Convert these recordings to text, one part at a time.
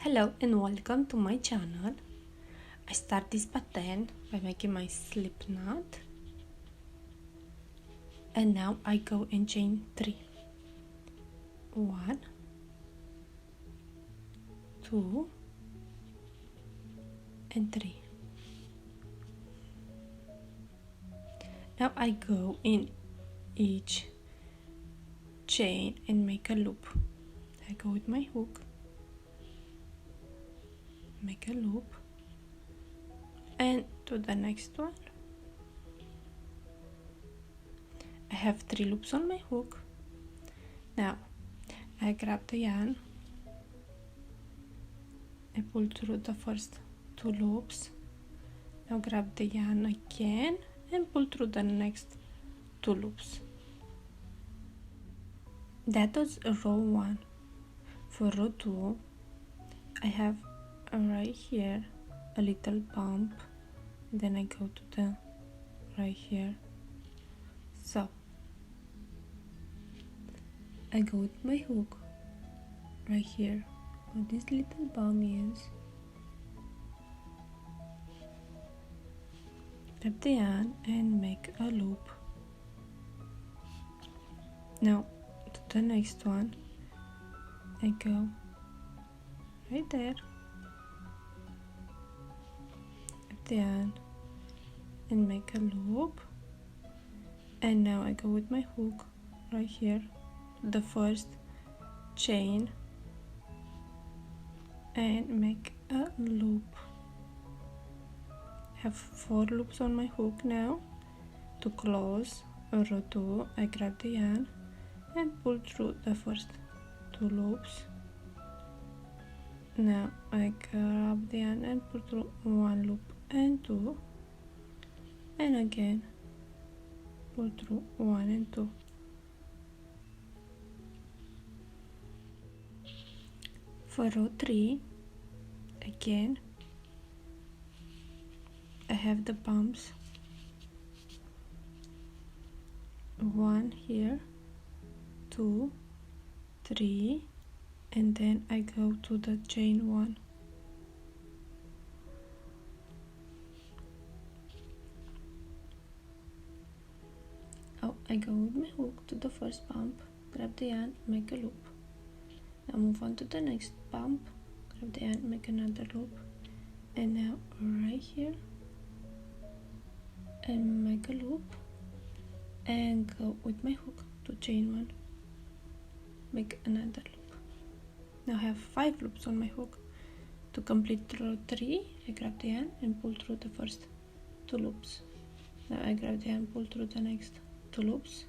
Hello and welcome to my channel. I start this pattern by making my slip knot, and now I go and chain 3. 1, 2 and 3. Now I go in each chain and make a loop. I go with my hook, make a loop, and to the next one. I have 3 loops on my hook. Now I grab the yarn, I pull through the first 2 loops. Now grab the yarn again and pull through the next 2 loops. That was row 1. For row 2, I have right here a little bump, then I go to the right here. So I go with my hook right here where this little bump is. Grab the yarn and make a loop. Now to the next one, I go right there, grab the yarn and make a loop, and now I go with my hook right here, the first chain, and make a loop. I have 4 loops on my hook now. To close row 2, I grab the yarn and pull through the first 2 loops. Now I grab the yarn and pull through 1 loop and 2, and again pull through 1 and 2. For row 3, again I have the bumps, 1 here, 2, 3, and then I go to the chain 1. I go with my hook to the first bump, grab the yarn, make a loop. Now move on to the next bump, grab the yarn, make another loop, and now right here and make a loop and go with my hook to chain 1, make another loop. Now I have 5 loops on my hook. To complete row 3, I grab the yarn and pull through the first 2 loops. Now I grab the yarn, pull through the next 2 loops,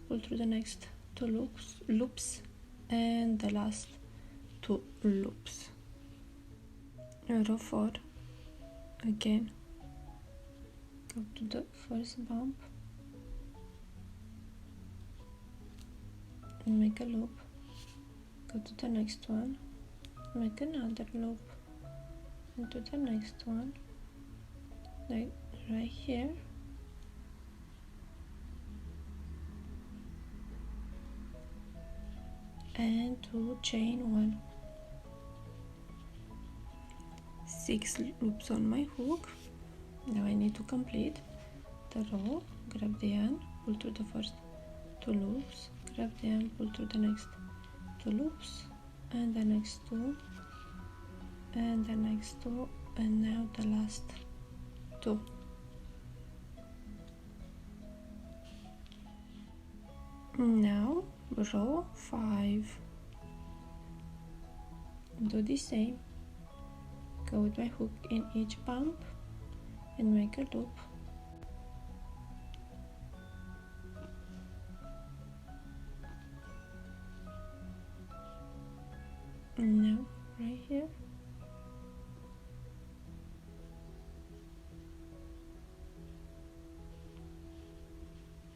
pull through the next 2 loops, and the last 2 loops. Row 4, again go to the first bump and make a loop, go to the next one, make another loop, and to the next one, like right here, and to chain 1. 6 loops on my hook. Now I need to complete the row. Grab the yarn, pull through the first 2 loops, grab the yarn, pull through the next 2 loops, and the next 2, and the next 2, and now the last 2. Now row 5, do the same, go with my hook in each bump and make a loop. And now right here,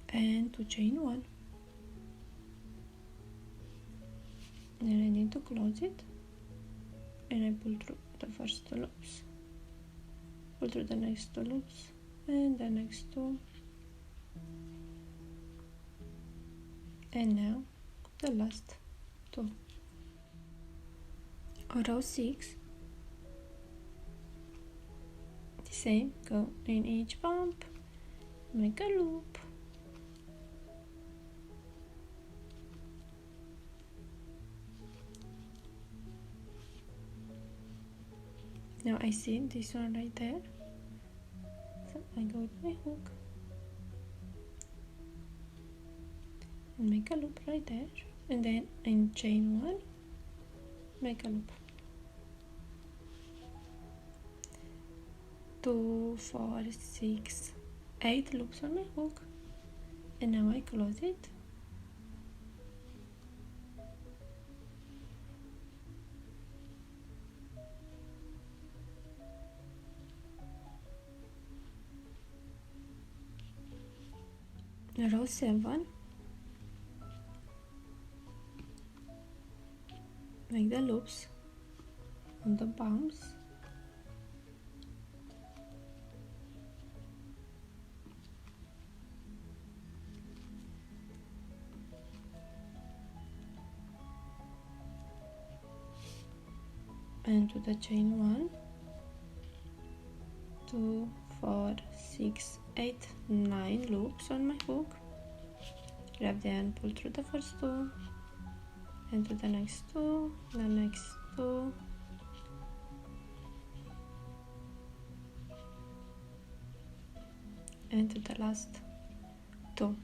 and to chain 1. Then I need to close it, and I pull through the first 2 loops, pull through the next 2 loops, and the next 2, and now the last 2. row 6, the same, go in each bump, make a loop, now I see this one right there, so I go with my hook and make a loop right there, and then in chain 1 make a loop. 2, 4, 6, 8 loops on my hook, and now I close it. Row 7, make the loops on the bumps, and to the chain 1, 2, 4, 6, 8, 9 loops on my hook, grab the end, pull through the first 2, and to the next 2, the next 2, and to the last 2,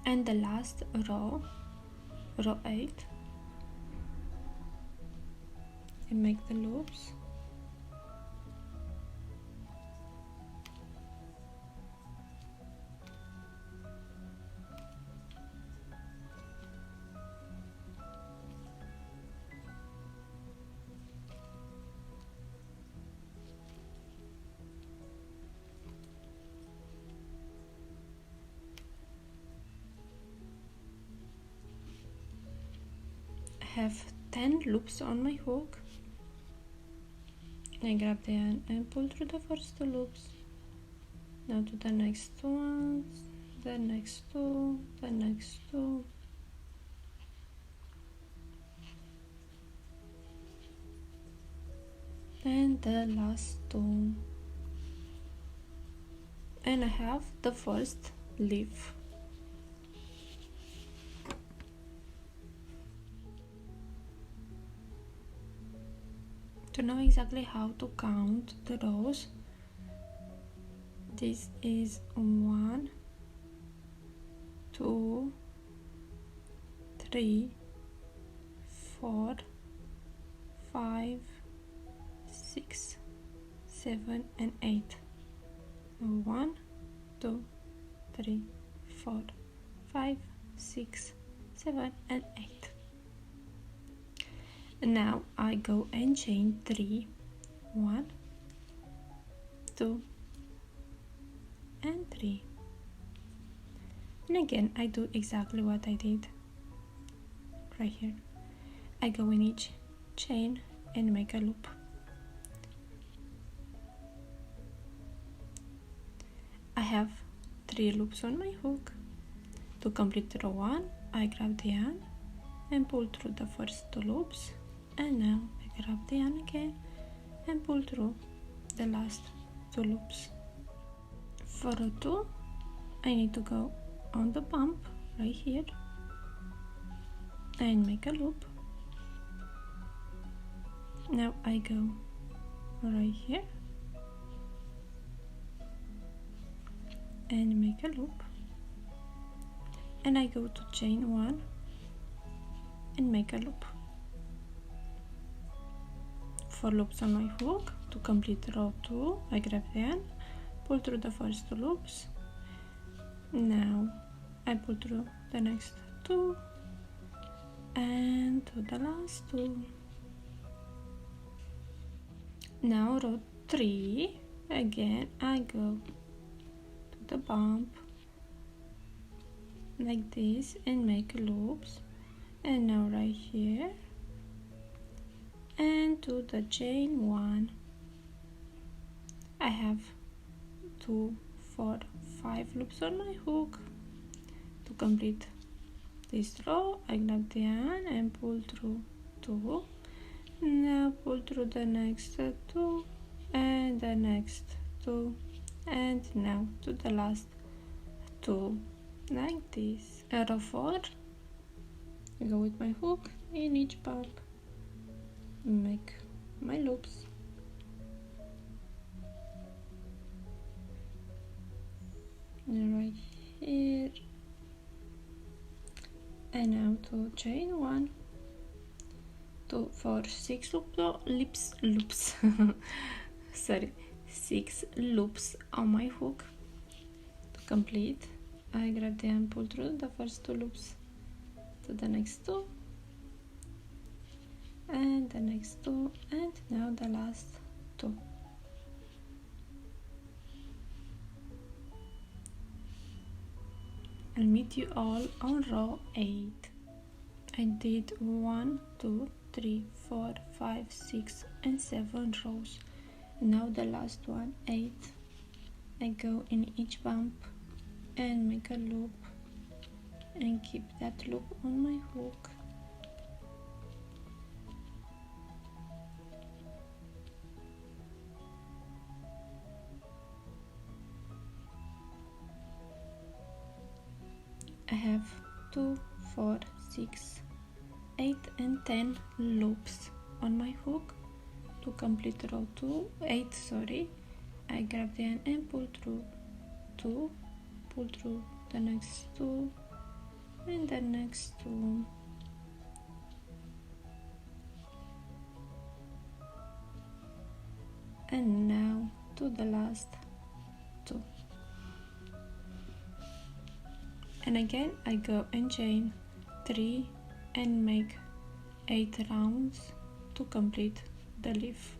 and the last row, row 8, and make the loops, have 10 loops on my hook. I grab the end and pull through the first 2 loops. Now to the next ones, the next 2, the next 2. And the last 2. And I have the first leaf. To know exactly how to count the rows, this is 1, 2, 3, 4, 5, 6, 7, and 8. 1, 2, 3, 4, 5, 6, 7, and 8. Now I go and chain 3, 1, 2, and 3. And again I do exactly what I did right here. I go in each chain and make a loop. I have 3 loops on my hook. To complete row 1, I grab the yarn and pull through the first 2 loops, and now I grab the yarn again and pull through the last 2 loops. For row 2, I need to go on the bump right here and make a loop. Now I go right here and make a loop, and I go to chain 1 and make a loop. 4 loops on my hook. To complete row 2, I grab the end, pull through the first 2 loops. Now I pull through the next 2 and to the last 2. Now row 3, again I go to the bump like this and make loops, and now right here and to the chain 1. I have 2, 4, 5 loops on my hook. To complete this row, I grab the yarn and pull through 2. Now pull through the next two and the next two, and now to the last two, like this. Row 4, I go with my hook in each bump, make my loops, right here, and now to chain 1, 2, 4, 6 loops sorry, 6 loops on my hook. To complete, I grab the and pull through the first 2 loops to the next 2 and the next 2, and now the last 2. I'll meet you all on row 8. I did 1, 2, 3, 4, 5, 6 and 7 rows. Now the last one, 8. I go in each bump and make a loop and keep that loop on my hook. I have 2, 4, 6, 8 and 10 loops on my hook. To complete row 8, sorry, I grab the end and pull through 2, pull through the next 2 and the next 2. And now to the last 2. And again I go and chain 3 and make 8 rounds to complete the leaf.